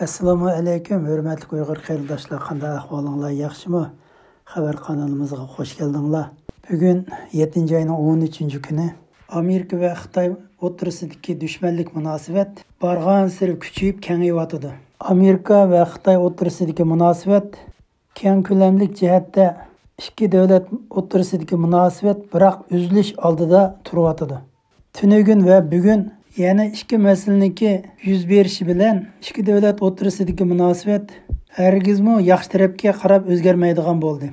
Assalomu alaykum, hurmatli Uyg'ur qarindoshlar, qanday ahvolinglar, yaxshimi? Xabar kanalimizga xush keldinglar. Bugun 7 ayning 13-kuni Amerika va Xitoy o'rtasidagi dushmanlik munosabat barg'ansari kuchayib kengayyotir. Amerika va Xitoy o'rtasidagi munosabat keng ko'lamlik jihatda ikki davlat o'rtasidagi munosabat biroq uzilish oldida turyotir. Tunugun va bugun yana ikki masalaning yuz berishi bilan ikki davlat o'rtasidagi munosabat hargizmi yaxshi tarafga qarab o'zgarmaydigan bo'ldi.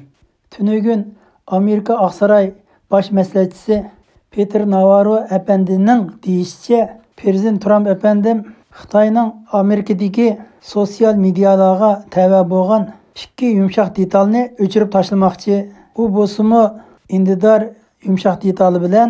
Tunugun Amerika Oqsaroy bosh maslahatchisi Peter Navarro apandining deyishicha, Prezident Trump apandim Xitoyning Amerikadagi sotsial medialarga tava bo'lgan ikki yumshoq detalni o'chirib tashlamoqchi. U bo'lsa-mu indidor yumshoq detali bilan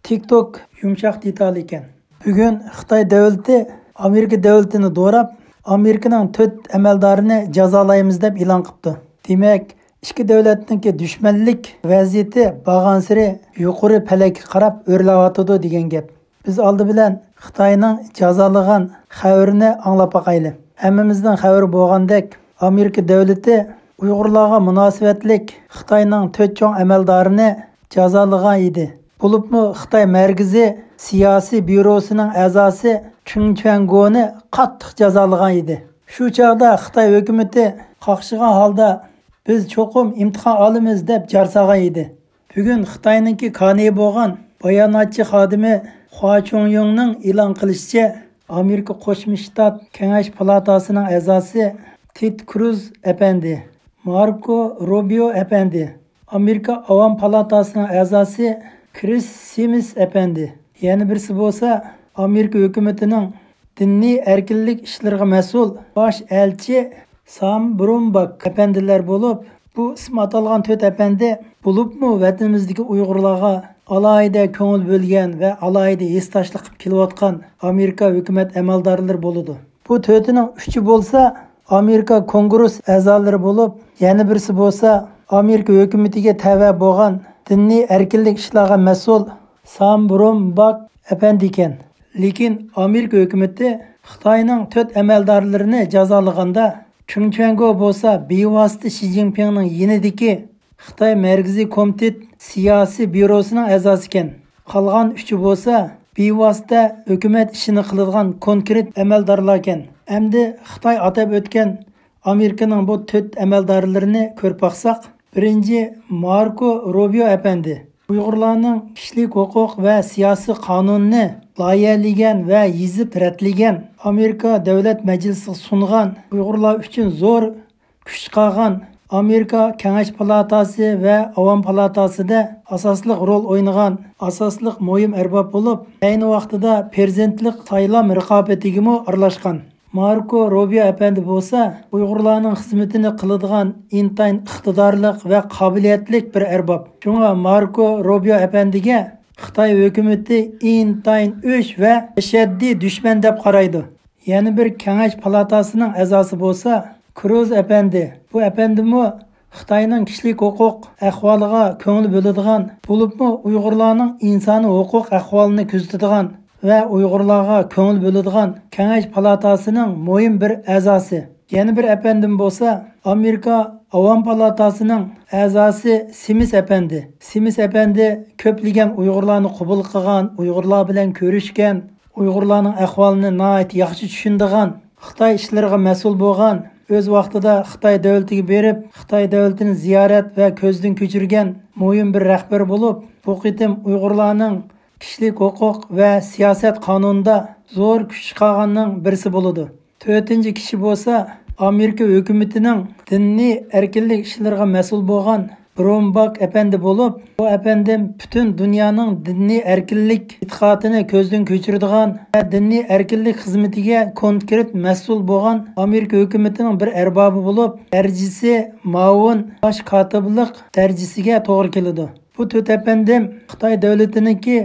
TikTok yumshoq detal ekan. Bugun Xitoy davlati Amerika davlatini do'rab, Amerikaning 4 amaldorini jazolaymiz deb e'lon qildi. Demak, ikki davlatning dushmanlik vaziyati bag'ansiri yuqori palakka qarab o'rlayotdi degan gap. Biz oldi bilan Xitoyning jazolagan xabarini anglab boqaylik. Hammamizdan xabar bo'lgandek, Amerika davlati Uyg'urlarga munosabatlik Xitoyning 4 cho'ng amaldorini jazolagan edi. Bulubmu Xitoy Markaziy siyosiy byurosining a'zosi Chung Chang-goni qattiq jazolagan edi. Shu chaqda Xitoy hukumatı qaqshigan holda biz cho'qim imtihon olamiz deb jarsagan edi. Bugun Xitoyningki kani bo'lgan bayonotchi xodimi Hua Chunyongning e'lon qilishicha, Amerika Qo'shma Shtat Kengash palatasining a'zosi Ted Cruz apandi, Marco Rubio apandi, Amerika Avam palatasining a'zosi Chris Simis apandi. Yana birisi bo'lsa, Amerika hukumatining diniy erkinlik ishlariga mas'ul bosh elchi Sam Bromberg apandilar bo'lib, bu ism atalgan 4 apandi bo'libmi vatanimizdagi Uyg'urlarga alohida ko'ngil bo'lgan va alohida esdashlik qilib kelayotgan Amerika hukumat amaldorlari bo'ladi. Bu 4ning 3i bo'lsa Amerika Kongress a'zolari bo'lib, yana birisi bo'lsa Amerika hukumatiga tava bo'lgan diniy erkinlik ishlariga mas'ul Sam Bromberg apandi ekan. Lekin Amerika hukumati Xitoyning 4 amaldorlarini jazolaganda Chung Chang-go bo'lsa bevosita Xi Jinpingning yinidagi Xitoy Markaziy komitet siyosiy byurosining a'zosi ekan. Qolgan 3i bo'lsa bevosita hukumat ishini qiladigan konkret amaldorlar ekan. Endi Xitoy atab o'tgan Amerikaning bu 4 amaldorlarini ko'rib baqsaq, birinchi Marco Rubio apandi Uyg'urlarning kishilik huquq va siyosiy qonunni loyihalagan va yezib ratlagan, Amerika Davlat Majlisiga sungan, Uyg'urlar uchun zo'r kuch chiqargan Amerika Kengash palatasi va Avam palatasida asosli rol o'ynagan, asosli muhim arbob bo'lib, ayni vaqtida prezidentlik saylam raqobatiga aralashgan. Marco Rubio apandi bo'lsa, Uyg'urlarning xizmatini qiladigan intayin iqtidorlik va qobiliyatli bir arbob. Shunga Marco Rubio apandiga Xitoy hukumati intayin o'ch va shaddiy dushman deb qaraydi. Yana bir Kengash palatasining a'zosi bo'lsa, Cruz apandi. Bu apandimi Xitoyning kishilik huquq ahvoliga ko'ngil bo'ladigan, bo'libmi Uyg'urlarning insoniy huquq ahvolini kuzatadigan va Uyg'urlarga ko'ngil bo'ladigan Kengash palatasining muhim bir a'zosi. Yana bir apandim bo'lsa, Amerika Avam palatasining a'zosi Simis apandi. Simis apandi ko'pligan Uyg'urlarni qabul qilgan, Uyg'urlar bilan ko'rishgan, Uyg'urlarning ahvolini nihoyat yaxshi tushunadigan, Xitoy ishlariga mas'ul bo'lgan, o'z vaqtida Xitoy davlatiga berib, Xitoy davlatini ziyorat va ko'zdan kechirgan muhim bir rahbar bo'lib, bu qitim Uyg'urlarning kishilik huquq va siyosat qonunida zo'r kuch chiqarganning birisi bo'ladi. 4-chi kishi bo'lsa, Amerika hukumatining diniy erkinlik ishlariga mas'ul bo'lgan Bromberg apandi bo'lib, bu apandim butun dunyoning diniy erkinlik e'tiqodini ko'zdan kechiradigan va diniy erkinlik xizmatiga konkret mas'ul bo'lgan Amerika hukumatining bir arbobi bo'lib, darajasi ma'un bosh kotiblik darajasiga to'g'ri keladi. Bu 4 apandim Xitoy davlatiningki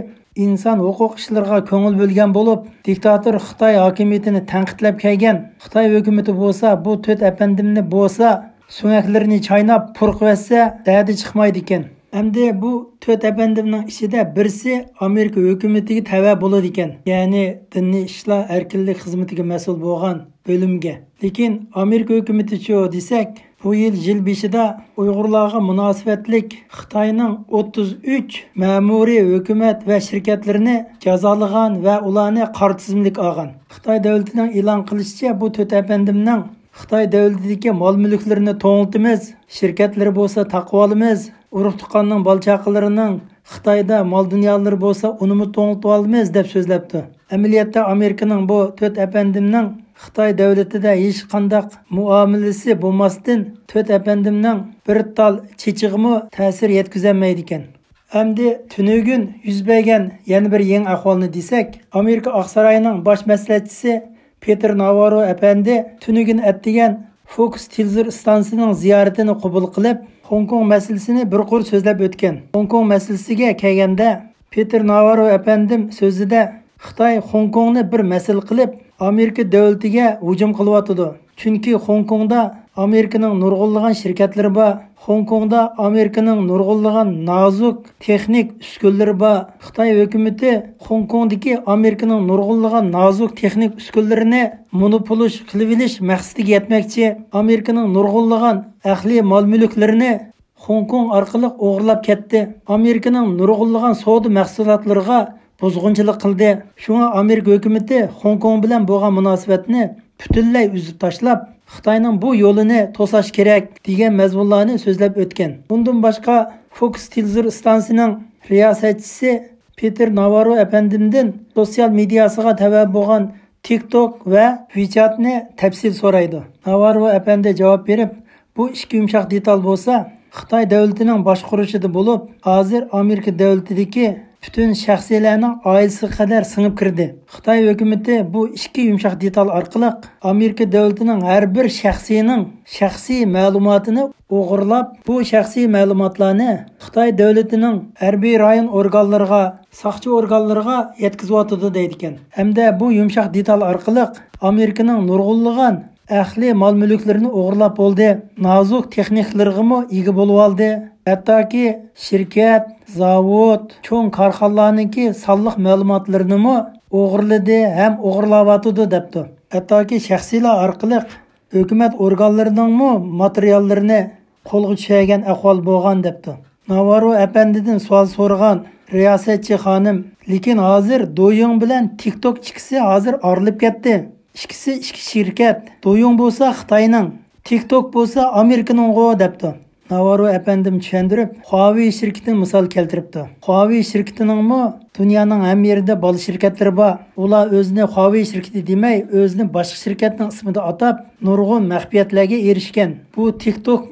inson huquq ishlariga ko'ngil bo'lgan bo'lib, diktator Xitoy hokimiyatini tanqidlab kelgan. Xitoy hukumati bo'lsa, bu 4 apandimni bo'lsa, sunaklarini chaynab purqvatsa, dadi chiqmaydi ekan. Endi bu 4 efendimning ichida birisi Amerika hukumatiga tava bo'ladi ekan. Ya'ni dinniy ishlar erkinlik xizmatiga mas'ul bo'lgan bo'limga. Lekin Amerika hukumati-chi desak, bu yil beshida Uyg'urlarga munosabatlik Xitoyning 33 ma'muriy hukumat va shirkatlarini jazolagan va ularni qora tizimlik olgan. Xitoy davlatining e'lon qilishicha, bu 4 efendimning Xitoy davlatidagi mol-mulklarini to'ng'itimiz, shirkatlari bo'lsa taqvolimiz, urug' tuqqanning bolchaqalarining Xitoyda mol dunyolari bo'lsa unimi to'ng'itib olamiz deb so'zlabdi. Amaliyotda Amerikaning bu 4 efendimning Xitoy davlatida hech qanday muomalasi bo'lmasdan 4 efendimning bir tal chechig'imi ta'sir yetkazolmaydi ekan. Endi tunugun yuz bergan yana bir yangi ahvolni desak, Amerika Oqsaroyining bosh maslahatchisi Peter Navarro apandi tunugun atdigan Fox televizor stansiyasining ziyoratini qabul qilib, Hong Kong masalasini bir qo'l so'zlab o'tgan. Hong Kong masalasiga kelganda Peter Navarro apandim so'zida Xitoy Hong Kongni bir masal qilib, Amerika davlatiga hujum qilyotdi. Chunki Hong Kongda Amerikaning nurg'unlagan shirkatlari bor. Hong Kongda Amerikaning nurg'unlagan nozik texnik uskunalari bor. Xitoy hukumati Hong Kongdagi Amerikaning nurg'unlagan nozik texnik uskunalarini monopolish qilib olish maqsadiga yetmoqchi. Amerikaning nurg'unlagan ahli mol-mulklarini Hong Kong orqali o'g'irlab ketdi. Amerikaning nurg'unlagan savdo mahsulotlariga buzg'unchilik qildi. Shunga Amerika hukumati Hong Kong bilan bo'lgan munosabatni butunlay uzib tashlab, Xitoyning bu yo'lini to'sash kerak degan mazmunlarni so'zlab o'tgan. Bundan boshqa Fox televizor stansiyasining riyosatchisi Peter Navarro apandimdan sotsial mediasiga tava bo'lgan TikTok va WeChatni tafsil so'raydi. Navarro apandi javob berib, bu ikki yumshoq detal bo'lsa, Xitoy davlatining boshqarishida bo'lib, hozir Amerika davlatidagi bütün shaxsiylarning oilasiga qadar singib kirdi. Xitoy hukumati bu ikki yumshoq detal orqali Amerika davlatining har bir shaxsining shaxsiy ma'lumotini o'g'irlab, bu shaxsiy ma'lumotlarni Xitoy davlatining harbiy rayon organlariga, soqchi organlariga yetkazib deydi ekan. Hamda bu yumshoq detal orqali Amerikaning nurg'unlagan ahli mol-mulklarini o'g'irlab bo'ldi. Nozik texniklarga ega bo'lib oldi. Hattoki shirkat, zavod, cho'ng korxonalarningki sonliq ma'lumotlarini o'g'irladi ham o'g'irlayotdi debdi. Hattoki shaxsiylar orqali hukumat organlarining materiallarini qo'lga tushirgan ahvol bo'lgan debdi. Navarro apandidan savol so'ragan riyosatchi xonim, lekin hozir Douyin bilan TikTok ikkisi hozir ayrılib ketdi. İkisi ikki shirkat. Douyin bo'lsa Xitoyning, TikTok bo'lsa Amerikaning debdi. Navarro apandim tushuntirib, Huawei shirkatini misol keltiribdi. Huawei shirkatining dunyoning ham yerida bol shirkatlari bor. Ular o'zini Huawei shirkati demay, o'zini boshqa shirkatning ismida atab, nurg'un mag'fiyatlarga erishgan. Bu TikTok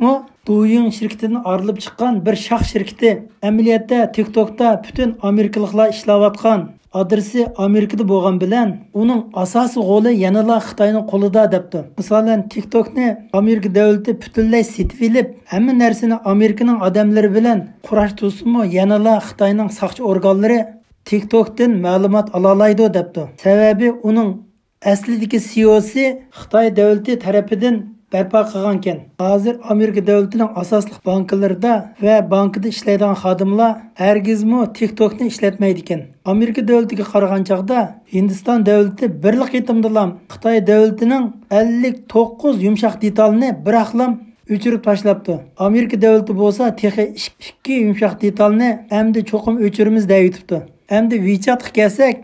Douyin shirkatidan ayrılib chiqqan bir shoh shirkati. Amaliyotda TikTokda bütün Amerikaliklar ishlayotgan adresi Amerikada bo'lgan bilan uning asosiy g'oli yanada Xitoyning qo'lida debdi. Masalan, TikTokni Amerika davlati butunlay setib olib, hamma narsani Amerikaning odamlari bilan qurash tursimi, yanada Xitoyning soqchi organlari TikTokdan ma'lumot ola oladi debdi. Sababi uning aslidagi CEOsi Xitoy davlati tarafidan barpo qilgan ekan. Hozir Amerika davlatining asosli banklarida va bankida ishlaydigan xodimlar hargizmi TikTokni ishlatmaydi ekan. Amerika davlatiga qaragan chaqda Hindiston davlati birlik yetimdilam Xitoy davlatining 59 yumshoq detalni bir aqlam o'chirib tashlabdi. Amerika davlati bo'lsa texi 2 yumshoq detalni endi cho'qim o'chirimiz deyibdi. Endi WeChatga kelsak,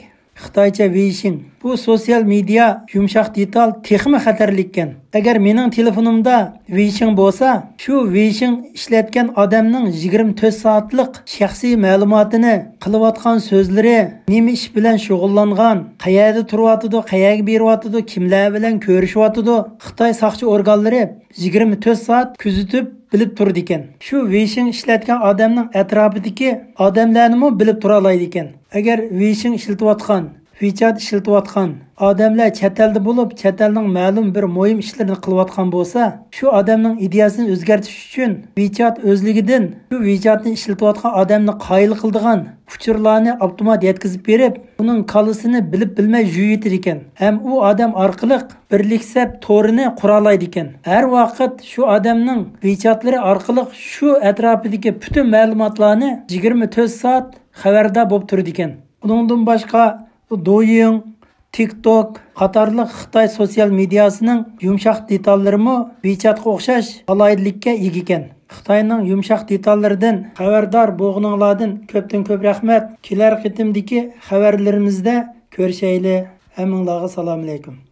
Xitoycha Weixin. Bu sosyal media yumshoq detal texmi xatarli ekan. Agar mening telefonimda Weixin bo'lsa, shu Weixin ishlatgan odamning 24 soatlik shaxsiy ma'lumotini, qilayotgan so'zlari, nima ish bilan shug'ullangan, qayerda turyotdi, qayerga beryotdi, kimlar bilan ko'rishyotdi, Xitoy soqchi organlari 24 soat kuzatib bilib turdi ekan. Shu Weixin ishlatgan odamning atrofidagi odamlarni bilib tura oladi ekan. Agar Weixin ishlatayotgan WeChat ishlatayotgan odamlar chet elda bo'lib, chet elning ma'lum bir muhim ishlarini qilayotgan bo'lsa, shu odamning ideyasini o'zgartirish uchun WeChat o'zligidan shu WeChatni ishlatayotgan odamni qoyil qildigan uchurlarni avtomat yetkazib berib, uning kallasini bilib bilmay yuyutar ekan. Ham u odam orqali birliksab to'rini qura oladi ekan. Har vaqt shu odamning WeChatlari orqali shu atrofidagi butun ma'lumotlarni 24 soat xabardor bo'lib turadi ekan. Bundan boshqa Douyin, TikTok qatorliq Xitoy sotsial mediasining yumshoq detallarimi WeChatga o'xshash alaydilikka ega ekan. Xitoyning yumshoq detallaridan xabardor bo'lganinglardan ko'pdan ko'p rahmat. Kelar qitimdagi xabarlarimizda ko'rishaylik. Hammanglarga assalomu alaykum.